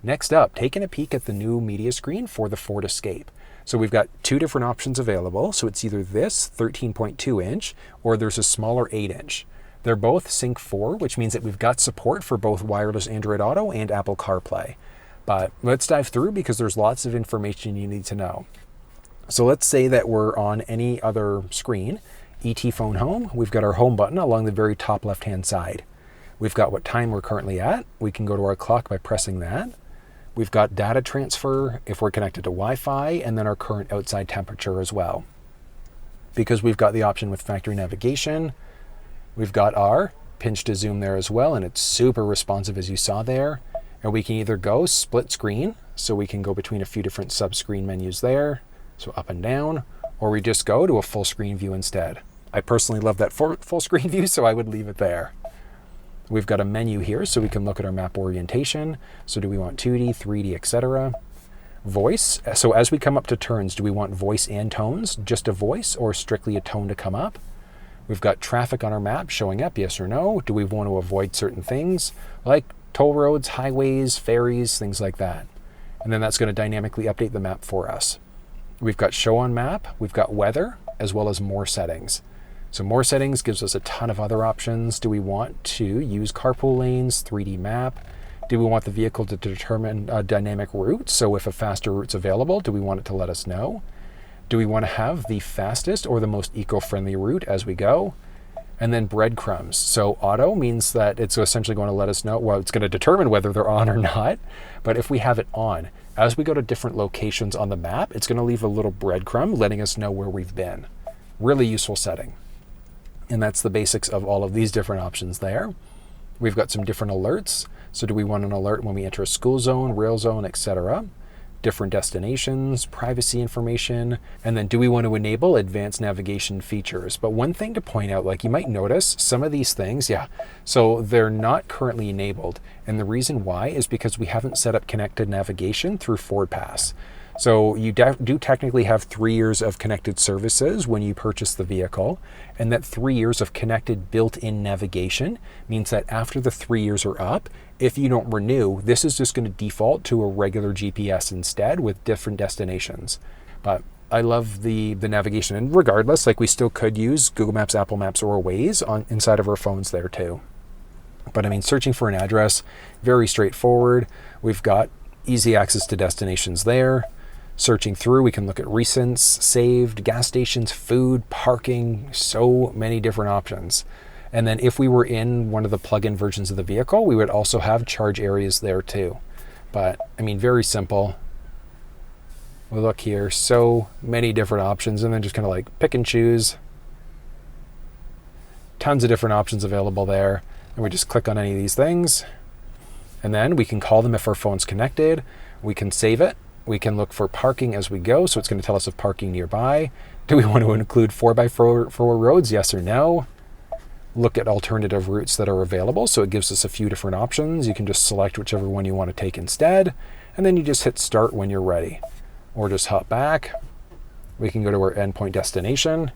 Next up, taking a peek at the new media screen for the Ford Escape. So we've got two different options available. So it's either this 13.2 inch or there's a smaller 8 inch. They're both Sync4, which means that we've got support for both wireless Android Auto and Apple CarPlay. But let's dive through because there's lots of information you need to know. So let's say that we're on any other screen, ET Phone Home. We've got our home button along the very top left-hand side. We've got what time we're currently at. We can go to our clock by pressing that. We've got data transfer if we're connected to Wi-Fi, and then our current outside temperature as well. Because we've got the option with factory navigation, we've got our pinch to zoom there as well, and it's super responsive as you saw there. And we can either go split screen, so we can go between a few different sub-screen menus there, so up and down, or we just go to a full screen view instead. I personally love that full screen view, so I would leave it there. We've got a menu here so we can look at our map orientation. So do we want 2D, 3D, etc. Voice. So as we come up to turns, do we want voice and tones, just a voice, or strictly a tone to come up? We've got traffic on our map showing up, yes or no. Do we want to avoid certain things like toll roads, highways, ferries, things like that? And then that's going to dynamically update the map for us. We've got show on map, we've got weather, as well as more settings. So more settings gives us a ton of other options. Do we want to use carpool lanes, 3D map? Do we want the vehicle to determine a dynamic route? So if a faster route's available, do we want it to let us know? Do we want to have the fastest or the most eco-friendly route as we go? And then breadcrumbs. So auto means that it's essentially going to let us know, well, it's going to determine whether they're on or not. But if we have it on, as we go to different locations on the map, it's going to leave a little breadcrumb letting us know where we've been. Really useful setting. And that's the basics of all of these different options there. We've got some different alerts. So do we want an alert when we enter a school zone, rail zone, etc.? Different destinations, privacy information, and then do we want to enable advanced navigation features? But one thing to point out, like you might notice some of these things, so they're not currently enabled. And the reason why is because we haven't set up connected navigation through FordPass. So you do technically have 3 years of connected services when you purchase the vehicle, and that 3 years of connected built-in navigation means that after the 3 years are up, if you don't renew, this is just going to default to a regular GPS instead with different destinations. But I love the navigation, and regardless, like we still could use Google Maps, Apple Maps, or Waze inside of our phones there too. But I mean, searching for an address, very straightforward. We've got easy access to destinations there. Searching through, we can look at recents, saved, gas stations, food, parking, so many different options. And then if we were in one of the plug-in versions of the vehicle, we would also have charge areas there too. But I mean, very simple. We look here, so many different options, and then just kind of like pick and choose. Tons of different options available there. And we just click on any of these things. And then we can call them if our phone's connected. We can save it. We can look for parking as we go, so it's going to tell us of parking nearby. Do we want to include 4x4 roads, yes or no? Look at alternative routes that are available, so it gives us a few different options. You can just select whichever one you want to take instead, and then you just hit start when you're ready. Or just hop back. We can go to our endpoint destination,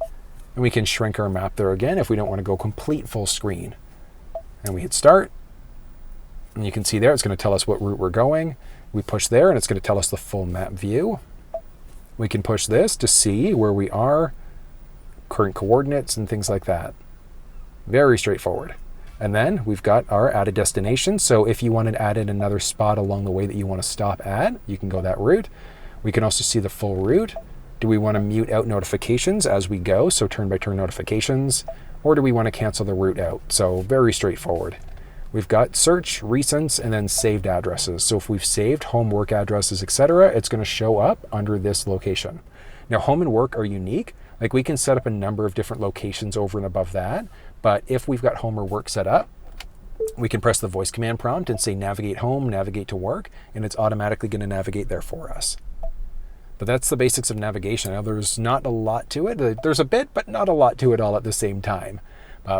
and we can shrink our map there again if we don't want to go complete full screen. And we hit start, and you can see there it's going to tell us what route we're going. We push there and it's going to tell us the full map view. We can push this to see where we are, current coordinates and things like that. Very straightforward. And then we've got our added destination. So if you wanted to add in another spot along the way that you want to stop at, you can go that route. We can also see the full route. Do we want to mute out notifications as we go? So turn-by-turn notifications. Or do we want to cancel the route out? So very straightforward. We've got search, recents, and then saved addresses. So if we've saved home, work addresses, etc., it's going to show up under this location. Now, home and work are unique. Like we can set up a number of different locations over and above that. But if we've got home or work set up, we can press the voice command prompt and say navigate home, navigate to work, and it's automatically going to navigate there for us. But that's the basics of navigation. Now, there's not a lot to it. There's a bit, but not a lot to it all at the same time.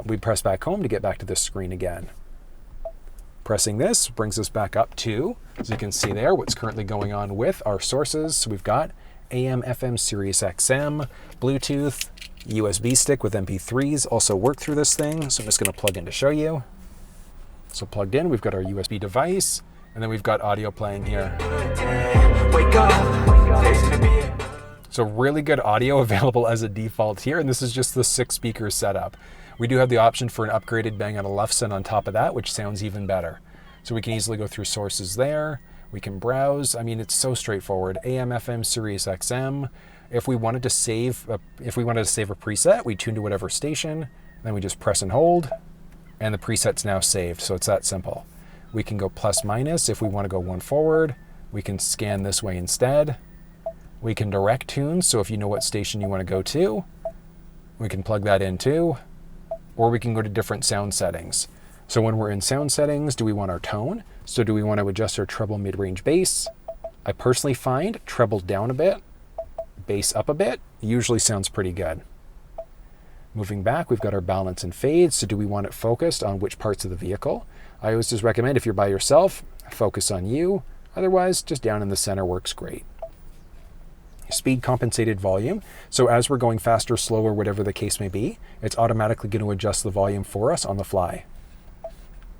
We press back home to get back to this screen again. Pressing this brings us back up to, as you can see there, what's currently going on with our sources. So we've got AM, FM, SiriusXM, Bluetooth, USB stick with MP3s also work through this thing. So I'm just going to plug in to show you. So plugged in, we've got our USB device, And then we've got audio playing here. So really good audio available as a default here, and this is just the 6 speaker setup. We do have the option for an upgraded Bang & Olufsen on top of that, which sounds even better. So we can easily go through sources there. We can browse. I mean, it's so straightforward. AM, FM, SiriusXM. If we wanted to save a preset, we tune to whatever station, then we just press and hold, and the preset's now saved. So it's that simple. We can go plus minus if we want to go one forward. We can scan this way instead. We can direct tune, so if you know what station you want to go to, we can plug that in too. Or we can go to different sound settings. So when we're in sound settings, do we want our tone? So do we want to adjust our treble, mid-range, bass? I personally find treble down a bit, bass up a bit, usually sounds pretty good. Moving back, we've got our balance and fade. So do we want it focused on which parts of the vehicle? I always just recommend if you're by yourself, focus on you. Otherwise, just down in the center works great. Speed compensated volume. So as we're going faster, slower, whatever the case may be, it's automatically going to adjust the volume for us on the fly.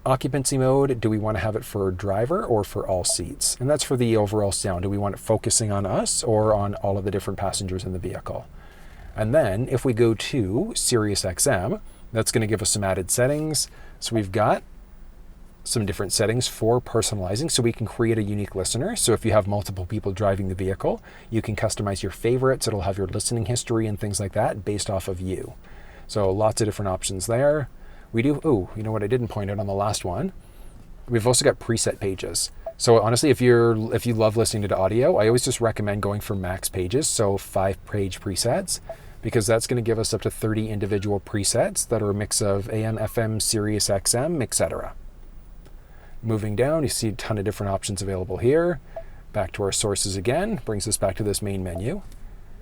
Occupancy mode, do we want to have it for driver or for all seats? And that's for the overall sound. Do we want it focusing on us or on all of the different passengers in the vehicle? And then if we go to SiriusXM, that's going to give us some added settings. So we've got some different settings for personalizing, so we can create a unique listener. So if you have multiple people driving the vehicle, you can customize your favorites. It'll have your listening history and things like that based off of you. So lots of different options there. We do, you know what I didn't point out on the last one? We've also got preset pages. So honestly, if you love listening to audio, I always just recommend going for max pages, so 5-page presets, because that's going to give us up to 30 individual presets that are a mix of AM, FM, SiriusXM, etc. Moving down, you see a ton of different options available here. Back to our sources again, brings us back to this main menu.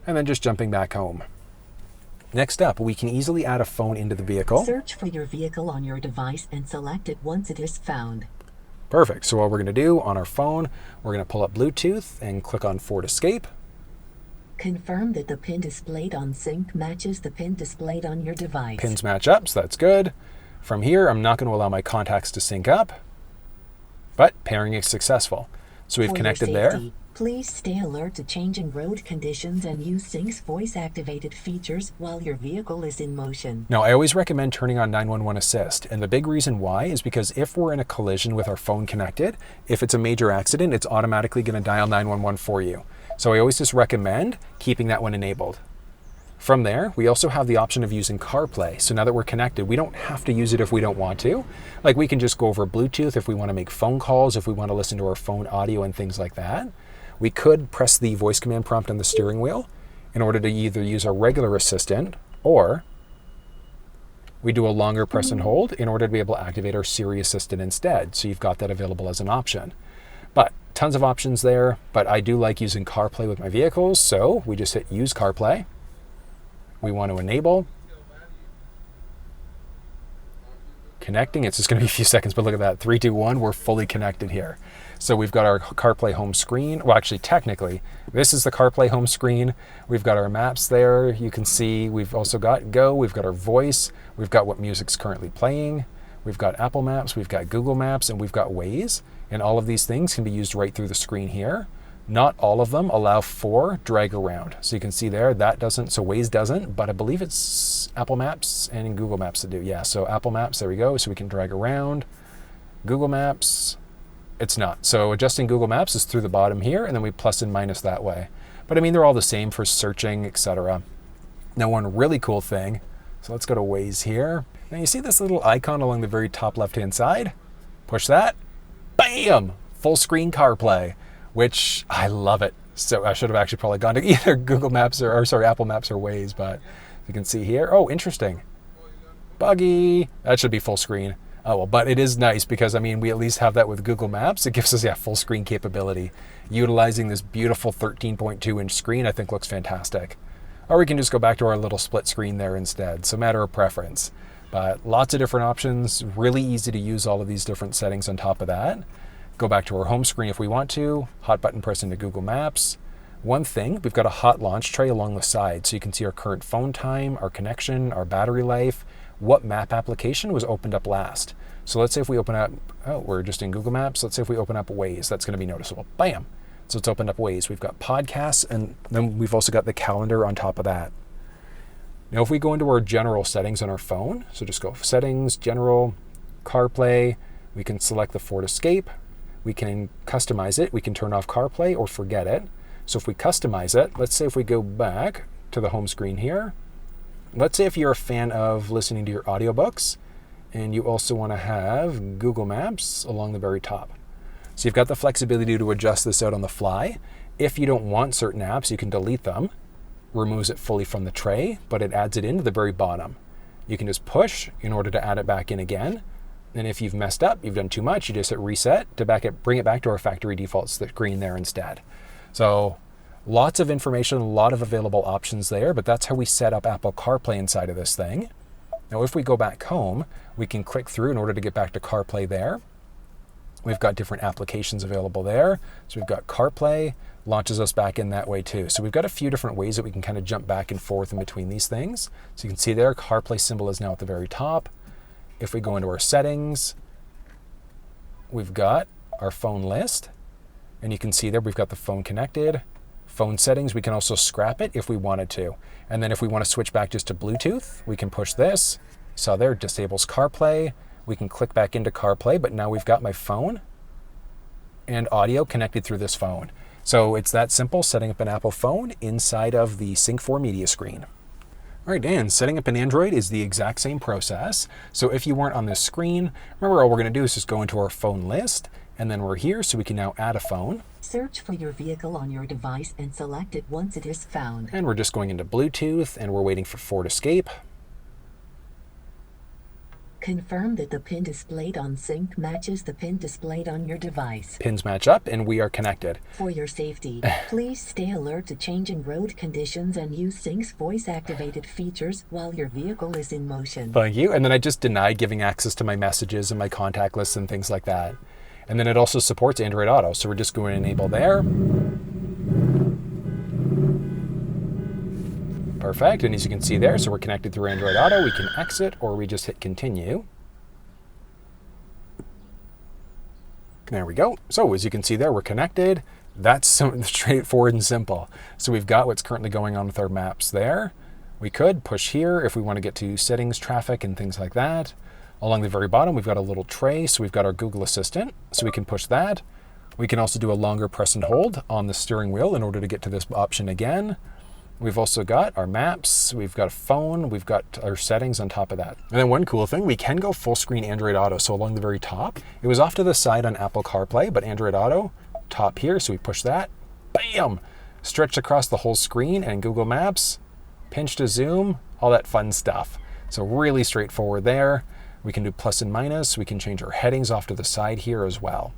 And then just jumping back home. Next up, we can easily add a phone into the vehicle. Search for your vehicle on your device and select it once it is found. Perfect. So what we're going to do on our phone, we're going to pull up Bluetooth and click on Ford Escape. Confirm that the pin displayed on sync matches the pin displayed on your device. Pins match up, so that's good. From here, I'm not going to allow my contacts to sync up, but pairing is successful. So we've connected there. Please stay alert to changing road conditions and use Sync's voice-activated features while your vehicle is in motion. Now, I always recommend turning on 911 Assist, and the big reason why is because if we're in a collision with our phone connected, if it's a major accident, it's automatically going to dial 911 for you. So I always just recommend keeping that one enabled. From there, we also have the option of using CarPlay. So now that we're connected, we don't have to use it if we don't want to. Like we can just go over Bluetooth if we want to make phone calls, if we want to listen to our phone audio and things like that. We could press the voice command prompt on the steering wheel in order to either use our regular assistant, or we do a longer press and hold in order to be able to activate our Siri Assistant instead. So you've got that available as an option. But tons of options there, but I do like using CarPlay with my vehicles. So we just hit use CarPlay. We want to enable. Connecting, it's just going to be a few seconds, but look at that, 3, 2, 1, we're fully connected here. So we've got our CarPlay home screen. Well, actually, technically, this is the CarPlay home screen. We've got our maps there. You can see we've also got Go. We've got our voice. We've got what music's currently playing. We've got Apple Maps. We've got Google Maps, and we've got Waze. And all of these things can be used right through the screen here. Not all of them allow for drag around. So you can see there, that doesn't, so Waze doesn't, but I believe it's Apple Maps and Google Maps that do. Yeah, so Apple Maps, there we go. So we can drag around. Google Maps, it's not. So adjusting Google Maps is through the bottom here, and then we plus and minus that way. But I mean, they're all the same for searching, etc. Now, one really cool thing, so let's go to Waze here. Now you see this little icon along the very top left-hand side? Push that, bam, full screen CarPlay, which I love it. So I should have actually probably gone to either Google Maps or Apple Maps or Waze, but you can see here, oh, interesting. Buggy, that should be full screen. Oh, well, but it is nice because, I mean, we at least have that with Google Maps. It gives us, full screen capability. Utilizing this beautiful 13.2-inch screen, I think looks fantastic. Or we can just go back to our little split screen there instead. So matter of preference. But lots of different options. Really easy to use all of these different settings on top of that. Go back to our home screen if we want to. Hot button press into Google Maps. One thing, we've got a hot launch tray along the side. So you can see our current phone time, our connection, our battery life, what map application was opened up last. So let's say if we open up, oh, we're just in Google Maps. Let's say if we open up Waze, that's going to be noticeable. Bam. So it's opened up Waze. We've got podcasts, and then we've also got the calendar on top of that. Now, if we go into our general settings on our phone, so just go settings, general, CarPlay, we can select the Ford Escape. We can customize it. We can turn off CarPlay or forget it. So if we customize it, let's say if we go back to the home screen here, let's say if you're a fan of listening to your audiobooks and you also want to have Google Maps along the very top. So you've got the flexibility to adjust this out on the fly. If you don't want certain apps, you can delete them, removes it fully from the tray, but it adds it into the very bottom. You can just push in order to add it back in again. And if you've messed up, you've done too much, you just hit reset to bring it back to our factory default screen there instead. So lots of information, a lot of available options there, but that's how we set up Apple CarPlay inside of this thing. Now, if we go back home, we can click through in order to get back to CarPlay there. We've got different applications available there. So we've got CarPlay, launches us back in that way too. So we've got a few different ways that we can kind of jump back and forth in between these things. So you can see there, CarPlay symbol is now at the very top. If we go into our settings, we've got our phone list, and you can see there we've got the phone connected. Phone settings, we can also scrap it if we wanted to. And then if we want to switch back just to Bluetooth, we can push this. So there, disables CarPlay. We can click back into CarPlay, but now we've got my phone and audio connected through this phone. So it's that simple, setting up an Apple phone inside of the Sync4 media screen. All right, Dan, setting up an Android is the exact same process. So if you weren't on this screen, remember all we're going to do is just go into our phone list, and then we're here, so we can now add a phone. Search for your vehicle on your device and select it once it is found. And we're just going into Bluetooth, and we're waiting for Ford Escape. Confirm that the pin displayed on Sync matches the pin displayed on your device. Pins match up, and we are connected. For your safety, please stay alert to changing road conditions and use Sync's voice-activated features while your vehicle is in motion. Thank you. And then I just denied giving access to my messages and my contact lists and things like that. And then it also supports Android Auto, so we're just going to enable there. Perfect, and as you can see there, so we're connected through Android Auto. We can exit, or we just hit continue. There we go. So as you can see there, we're connected. That's so straightforward and simple. So we've got what's currently going on with our maps there. We could push here if we want to get to settings, traffic, and things like that. Along the very bottom, we've got a little tray, so we've got our Google Assistant, so we can push that. We can also do a longer press and hold on the steering wheel in order to get to this option again. We've also got our maps, we've got a phone, we've got our settings on top of that. And then one cool thing, we can go full screen Android Auto. So along the very top, it was off to the side on Apple CarPlay, but Android Auto, top here, so we push that, bam! Stretched across the whole screen, and Google Maps, pinch to zoom, all that fun stuff. So really straightforward there. We can do plus and minus, we can change our headings off to the side here as well.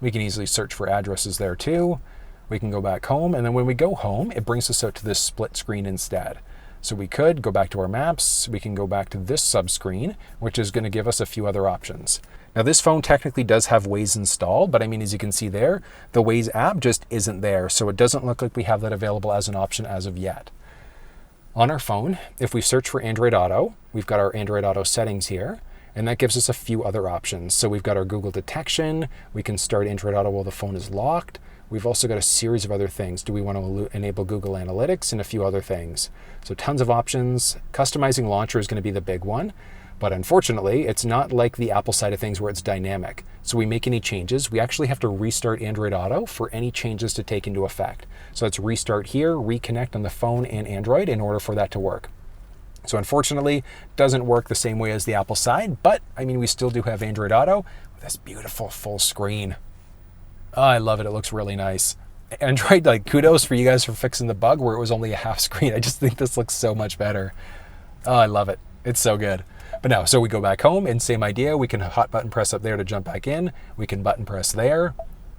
We can easily search for addresses there too. We can go back home, and then when we go home, it brings us out to this split screen instead. So we could go back to our maps, we can go back to this sub-screen, which is going to give us a few other options. Now this phone technically does have Waze installed, but I mean, as you can see there, the Waze app just isn't there, so it doesn't look like we have that available as an option as of yet. On our phone, if we search for Android Auto, we've got our Android Auto settings here, and that gives us a few other options. So we've got our Google detection, we can start Android Auto while the phone is locked. We've also got a series of other things. Do we want to enable Google Analytics and a few other things? So tons of options. Customizing launcher is going to be the big one, but unfortunately, it's not like the Apple side of things where it's dynamic. So we make any changes, we actually have to restart Android Auto for any changes to take into effect. So let's restart here, reconnect on the phone and Android in order for that to work. So unfortunately, it doesn't work the same way as the Apple side, but I mean, we still do have Android Auto with this beautiful full screen. Oh, I love it. It looks really nice. Android, like, kudos for you guys for fixing the bug where it was only a half screen. I just think this looks so much better. Oh, I love it. It's so good. But no, so we go back home and same idea. We can hot button press up there to jump back in. We can button press there.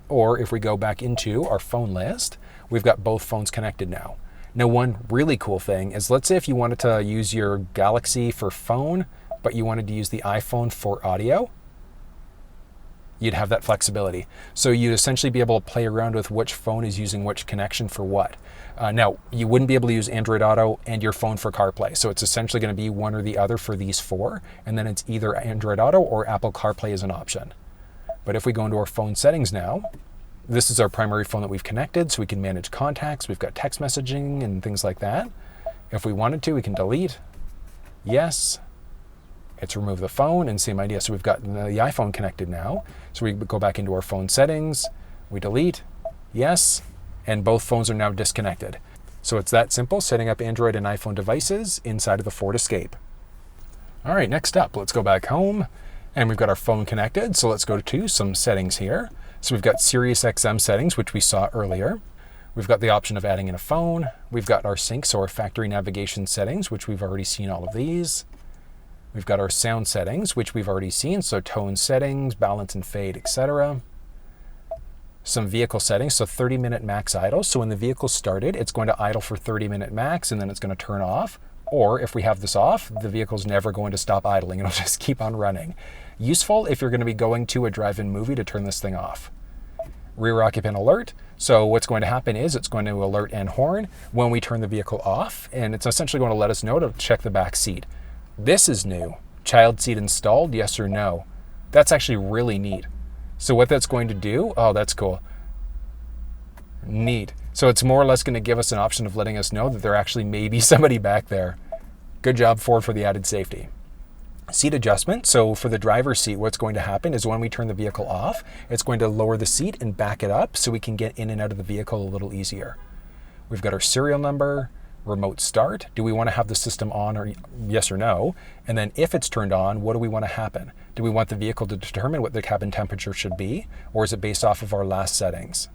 Or if we go back into our phone list, we've got both phones connected now. Now, one really cool thing is, let's say if you wanted to use your Galaxy for phone, but you wanted to use the iPhone for audio, you'd have that flexibility. So you'd essentially be able to play around with which phone is using which connection for what. Now, you wouldn't be able to use Android Auto and your phone for CarPlay. So it's essentially going to be one or the other for these four. And then it's either Android Auto or Apple CarPlay as an option. But if we go into our phone settings now, this is our primary phone that we've connected, so we can manage contacts. We've got text messaging and things like that. If we wanted to, we can delete. Yes. It's remove the phone, and same idea. So we've got the iPhone connected now. So we go back into our phone settings. We delete. Yes. And both phones are now disconnected. So it's that simple, setting up Android and iPhone devices inside of the Ford Escape. All right, next up, let's go back home. And we've got our phone connected. So let's go to some settings here. So we've got SiriusXM settings, which we saw earlier. We've got the option of adding in a phone. We've got our sync, so our factory navigation settings, which we've already seen all of these. We've got our sound settings, which we've already seen, so tone settings, balance and fade, etc. Some vehicle settings, so 30-minute max idle. So when the vehicle's started, it's going to idle for 30-minute max, and then it's going to turn off. Or if we have this off, the vehicle's never going to stop idling. It'll just keep on running. Useful if you're going to be going to a drive-in movie to turn this thing off. Rear occupant alert. So what's going to happen is it's going to alert and horn when we turn the vehicle off, and it's essentially going to let us know to check the back seat. This is new. Child seat installed, yes or no. That's actually really neat. So what that's going to do, oh, that's cool. Neat. So it's more or less going to give us an option of letting us know that there actually may be somebody back there. Good job, Ford, for the added safety. Seat adjustment. So for the driver's seat, what's going to happen is when we turn the vehicle off, it's going to lower the seat and back it up so we can get in and out of the vehicle a little easier. We've got our serial number, remote start. Do we want to have the system on, or yes or no? And then if it's turned on, what do we want to happen? Do we want the vehicle to determine what the cabin temperature should be, or is it based off of our last settings?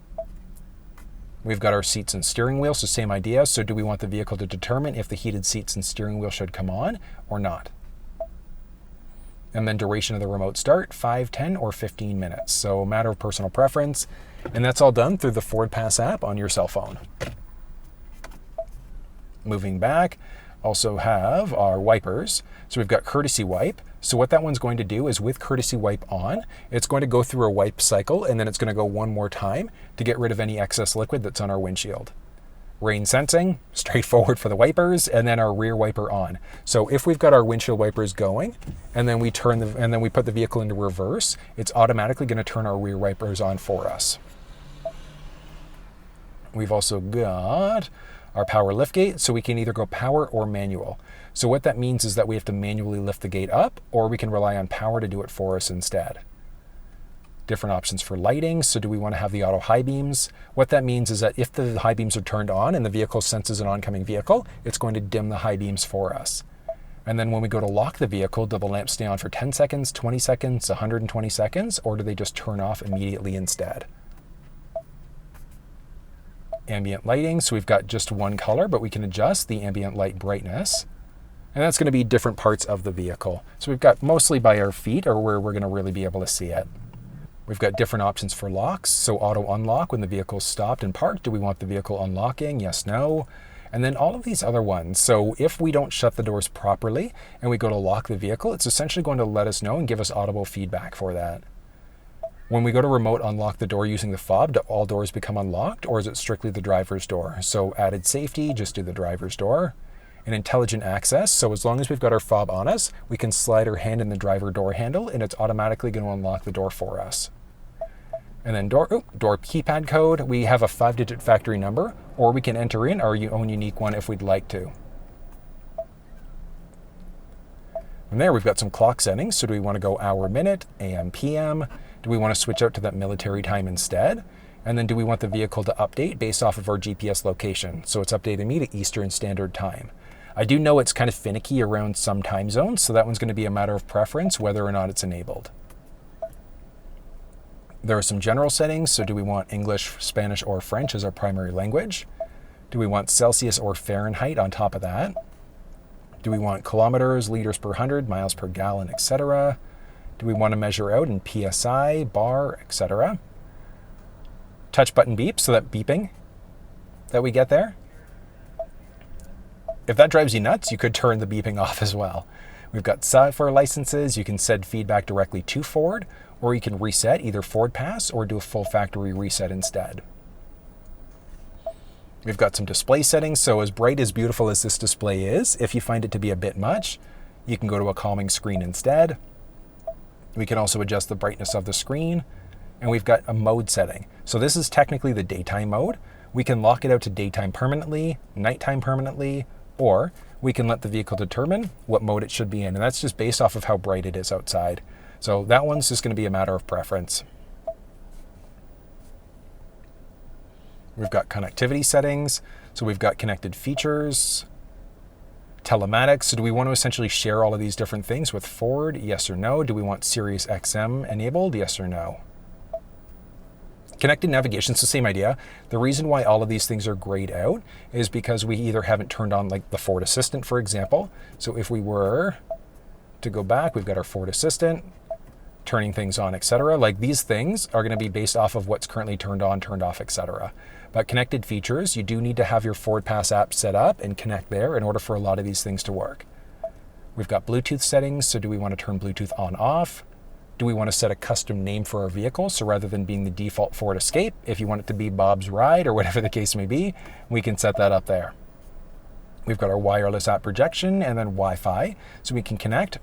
We've got our seats and steering wheel, so same idea. So do we want the vehicle to determine if the heated seats and steering wheel should come on or not? And then duration of the remote start, 5, 10, or 15 minutes. So a matter of personal preference. And that's all done through the Ford Pass app on your cell phone. Moving back, also have our wipers. So we've got courtesy wipe. So what that one's going to do is with courtesy wipe on, it's going to go through a wipe cycle, and then it's going to go one more time to get rid of any excess liquid that's on our windshield. Rain sensing, straightforward for the wipers, and then our rear wiper on. So if we've got our windshield wipers going, and then we put the vehicle into reverse, it's automatically going to turn our rear wipers on for us. We've also got our power lift gate, so we can either go power or manual. So what that means is that we have to manually lift the gate up, or we can rely on power to do it for us instead. Different options for lighting. So do we want to have the auto high beams? What that means is that if the high beams are turned on and the vehicle senses an oncoming vehicle, it's going to dim the high beams for us. And then when we go to lock the vehicle, do the lamps stay on for 10 seconds, 20 seconds, 120 seconds, or do they just turn off immediately instead? Ambient lighting. So we've got just one color, but we can adjust the ambient light brightness. And that's going to be different parts of the vehicle. So we've got mostly by our feet, or where we're going to really be able to see it. We've got different options for locks. So auto unlock when the vehicle's stopped and parked. Do we want the vehicle unlocking? Yes, no. And then all of these other ones. So if we don't shut the doors properly and we go to lock the vehicle, it's essentially going to let us know and give us audible feedback for that. When we go to remote unlock the door using the fob, do all doors become unlocked, or is it strictly the driver's door? So added safety, just do the driver's door. And intelligent access, so as long as we've got our fob on us, we can slide our hand in the driver door handle and it's automatically going to unlock the door for us. And then door keypad code, we have a 5-digit factory number, or we can enter in our own unique one if we'd like to. From there, we've got some clock settings. So do we want to go hour, minute, AM, PM? Do we want to switch out to that military time instead? And then do we want the vehicle to update based off of our GPS location? So it's updating me to Eastern Standard Time. I do know it's kind of finicky around some time zones, so that one's going to be a matter of preference whether or not it's enabled. There are some general settings. So do we want English, Spanish, or French as our primary language? Do we want Celsius or Fahrenheit on top of that? Do we want kilometers, liters per 100, miles per gallon, etc.? Do we want to measure out in PSI, bar, etc.? Touch button beep, so that beeping that we get there. If that drives you nuts, you could turn the beeping off as well. We've got software licenses. You can send feedback directly to Ford, or you can reset either forward pass or do a full factory reset instead. We've got some display settings, so as bright, as beautiful as this display is, if you find it to be a bit much, you can go to a calming screen instead. We can also adjust the brightness of the screen, and we've got a mode setting. So this is technically the daytime mode. We can lock it out to daytime permanently, nighttime permanently, or we can let the vehicle determine what mode it should be in, and that's just based off of how bright it is outside. So that one's just going to be a matter of preference. We've got connectivity settings. So we've got connected features, telematics. So do we want to essentially share all of these different things with Ford? Yes or no? Do we want SiriusXM enabled? Yes or no? Connected navigation, so same idea. The reason why all of these things are grayed out is because we either haven't turned on like the Ford Assistant, for example. So if we were to go back, we've got our Ford Assistant, turning things on, etc. Like these things are going to be based off of what's currently turned on, turned off, etc. But connected features, you do need to have your Ford Pass app set up and connect there in order for a lot of these things to work. We've got Bluetooth settings. So do we want to turn Bluetooth on, off? Do we want to set a custom name for our vehicle? So rather than being the default Ford Escape, if you want it to be Bob's Ride or whatever the case may be, we can set that up there. We've got our wireless app projection and then Wi-Fi. So we can connect,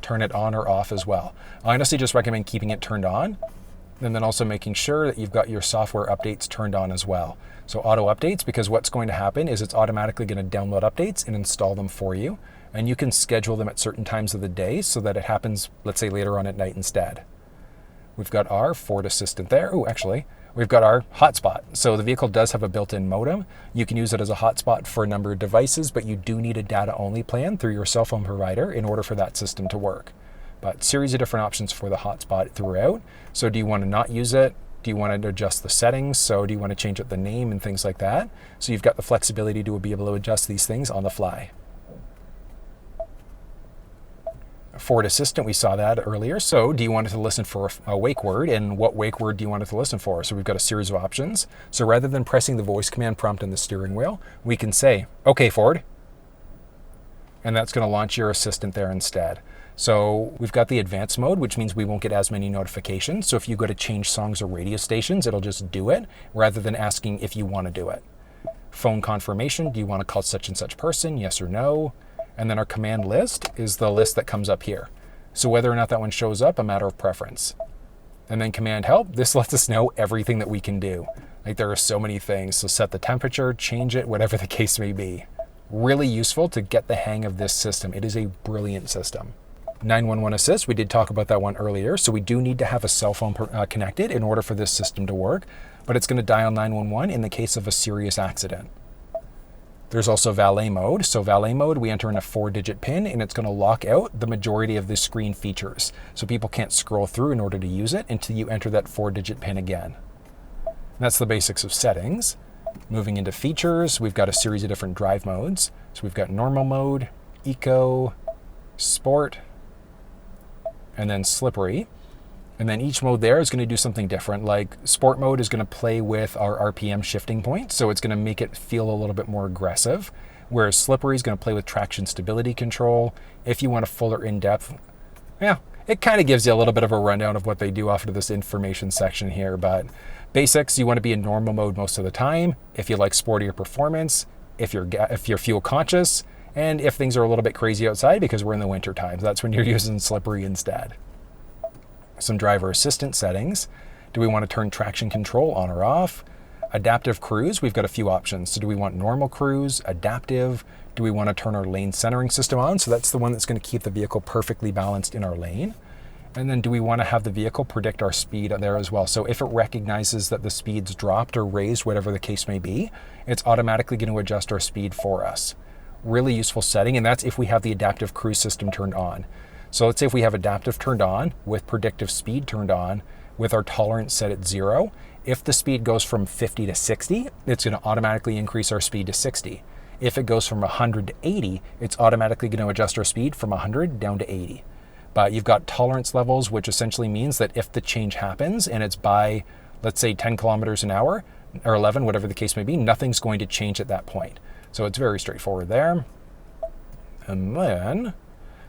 turn it on or off as well. I honestly just recommend keeping it turned on, and then also making sure that you've got your software updates turned on as well. So auto updates, because what's going to happen is it's automatically going to download updates and install them for you. And you can schedule them at certain times of the day so that it happens, let's say, later on at night instead. We've got our Ford Assistant there. Oh, actually, we've got our hotspot. So the vehicle does have a built-in modem. You can use it as a hotspot for a number of devices, but you do need a data-only plan through your cell phone provider in order for that system to work. But series of different options for the hotspot throughout. So do you want to not use it? Do you want to adjust the settings? So do you want to change up the name and things like that? So you've got the flexibility to be able to adjust these things on the fly. Ford Assistant, we saw that earlier. So do you want it to listen for a wake word, and what wake word do you want it to listen for? So we've got a series of options. So rather than pressing the voice command prompt in the steering wheel, we can say, "Okay, Ford." And that's going to launch your assistant there instead. So we've got the advanced mode, which means we won't get as many notifications. So if you go to change songs or radio stations, it'll just do it rather than asking if you want to do it. Phone confirmation, do you want to call such and such person? Yes or no? And then our command list is the list that comes up here. So whether or not that one shows up, a matter of preference. And then command help, this lets us know everything that we can do. Like there are so many things. So set the temperature, change it, whatever the case may be. Really useful to get the hang of this system. It is a brilliant system. 911 assist, we did talk about that one earlier. So we do need to have a cell phone connected in order for this system to work, but it's going to dial 911 in the case of a serious accident. There's also valet mode. So valet mode, we enter in a 4-digit PIN and it's going to lock out the majority of the screen features. So people can't scroll through in order to use it until you enter that 4-digit PIN again. And that's the basics of settings. Moving into features, we've got a series of different drive modes. So we've got normal mode, eco, sport, and then slippery. And then each mode there is going to do something different. Like sport mode is going to play with our RPM shifting point. So it's going to make it feel a little bit more aggressive. Whereas slippery is going to play with traction stability control. If you want a fuller in-depth, yeah, it kind of gives you a little bit of a rundown of what they do off of this information section here. But basics, you want to be in normal mode most of the time. If you like sportier performance, if you're fuel conscious, and if things are a little bit crazy outside because we're in the winter time, that's when you're using slippery instead. Some driver assistant settings. Do we want to turn traction control on or off? Adaptive cruise, we've got a few options. So do we want normal cruise, adaptive? Do we want to turn our lane centering system on? So that's the one that's going to keep the vehicle perfectly balanced in our lane. And then do we want to have the vehicle predict our speed there as well? So if it recognizes that the speed's dropped or raised, whatever the case may be, it's automatically going to adjust our speed for us. Really useful setting, and that's if we have the adaptive cruise system turned on. So let's say if we have adaptive turned on with predictive speed turned on with our tolerance set at 0, if the speed goes from 50 to 60, it's going to automatically increase our speed to 60. If it goes from 100 to 80, it's automatically going to adjust our speed from 100 down to 80. But you've got tolerance levels, which essentially means that if the change happens and it's by, let's say 10 kilometers an hour or 11, whatever the case may be, nothing's going to change at that point. So it's very straightforward there. And then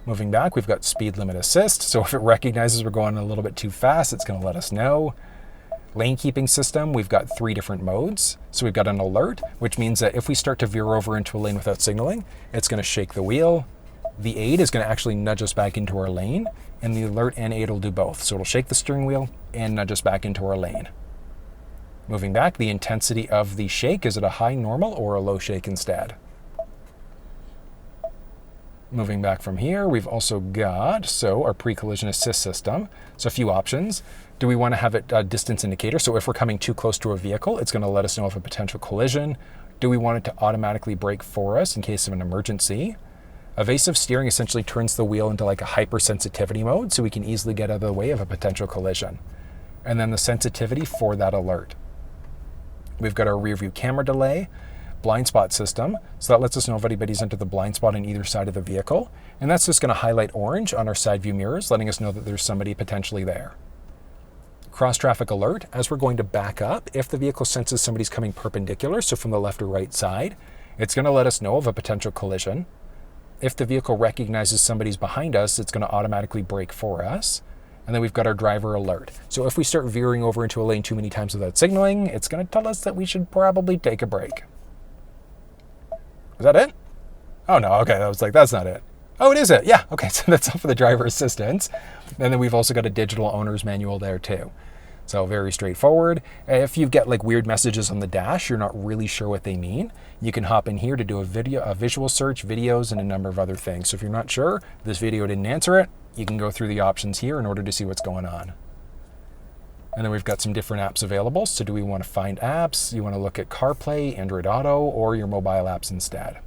Moving back, we've got speed limit assist. So if it recognizes we're going a little bit too fast, it's going to let us know. Lane keeping system, we've got 3 different modes. So we've got an alert, which means that if we start to veer over into a lane without signaling, it's going to shake the wheel. The aid is going to actually nudge us back into our lane, and the alert and aid will do both. So it'll shake the steering wheel and nudge us back into our lane. Moving back, the intensity of the shake, is it a high normal or a low shake instead? Moving back from here, we've also got, our pre-collision assist system. So a few options. Do we want to have it a distance indicator? So if we're coming too close to a vehicle, it's going to let us know of a potential collision. Do we want it to automatically brake for us in case of an emergency? Evasive steering essentially turns the wheel into like a hypersensitivity mode, so we can easily get out of the way of a potential collision. And then the sensitivity for that alert. We've got our rear view camera delay, blind spot system. So that lets us know if anybody's entered the blind spot on either side of the vehicle. And that's just going to highlight orange on our side view mirrors, letting us know that there's somebody potentially there. Cross traffic alert, as we're going to back up, if the vehicle senses somebody's coming perpendicular, so from the left or right side, it's going to let us know of a potential collision. If the vehicle recognizes somebody's behind us, it's going to automatically brake for us. And then we've got our driver alert. So if we start veering over into a lane too many times without signaling, it's going to tell us that we should probably take a break. Is that it? Oh no, okay, I was like, that's not it. Oh, it is it. Yeah, okay, so that's all for the driver assistance. And then we've also got a digital owner's manual there too. So very straightforward. If you get like weird messages on the dash, you're not really sure what they mean, you can hop in here to do a visual search, videos, and a number of other things. So if you're not sure, this video didn't answer it, you can go through the options here in order to see what's going on. And then we've got some different apps available. So do we want to find apps? You want to look at CarPlay, Android Auto, or your mobile apps instead?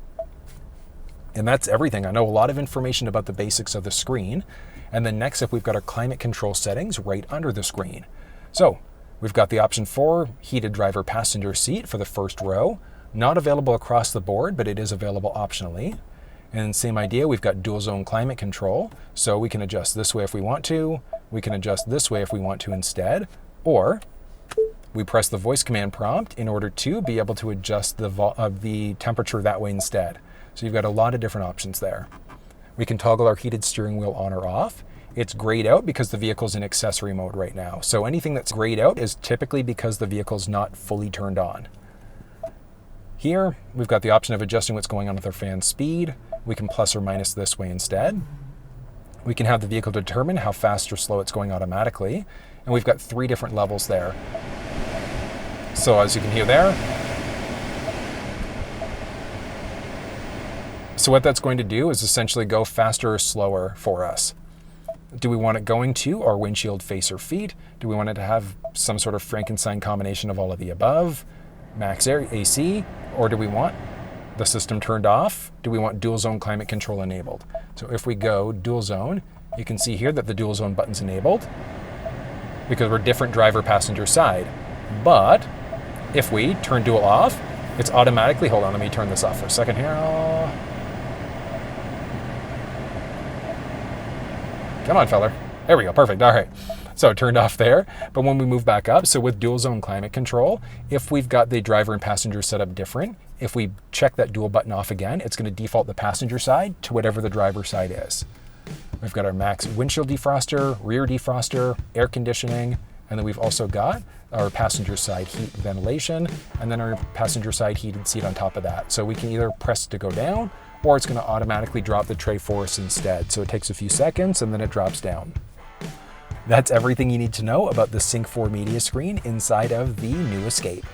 And that's everything. I know a lot of information about the basics of the screen. And then next up, we've got our climate control settings right under the screen. So we've got the option for heated driver passenger seat for the first row. Not available across the board, but it is available optionally. And same idea, we've got dual zone climate control. So we can adjust this way if we want to. We can adjust this way if we want to instead. Or we press the voice command prompt in order to be able to adjust the temperature that way instead. So you've got a lot of different options there. We can toggle our heated steering wheel on or off. It's grayed out because the vehicle's in accessory mode right now. So anything that's grayed out is typically because the vehicle's not fully turned on. Here, we've got the option of adjusting what's going on with our fan speed. We can plus or minus this way instead. We can have the vehicle determine how fast or slow it's going automatically. And we've got 3 different levels there. So as you can hear there, so what that's going to do is essentially go faster or slower for us. Do we want it going to our windshield face or feet? Do we want it to have some sort of Frankenstein combination of all of the above? Max air, AC? Or do we want the system turned off? Do we want dual zone climate control enabled? So if we go dual zone, you can see here that the dual zone button's enabled because we're different driver passenger side. But if we turn dual off, it's automatically, hold on, let me turn this off for a second here. Come on, feller. There we go, perfect, all right. So it turned off there, but when we move back up, so with dual zone climate control, if we've got the driver and passenger set up different, if we check that dual button off again, it's gonna default the passenger side to whatever the driver side is. We've got our max windshield defroster, rear defroster, air conditioning, and then we've also got our passenger side heat ventilation, and then our passenger side heated seat on top of that. So we can either press to go down, or it's gonna automatically drop the tray for us instead. So it takes a few seconds and then it drops down. That's everything you need to know about the Sync4 media screen inside of the new Escape.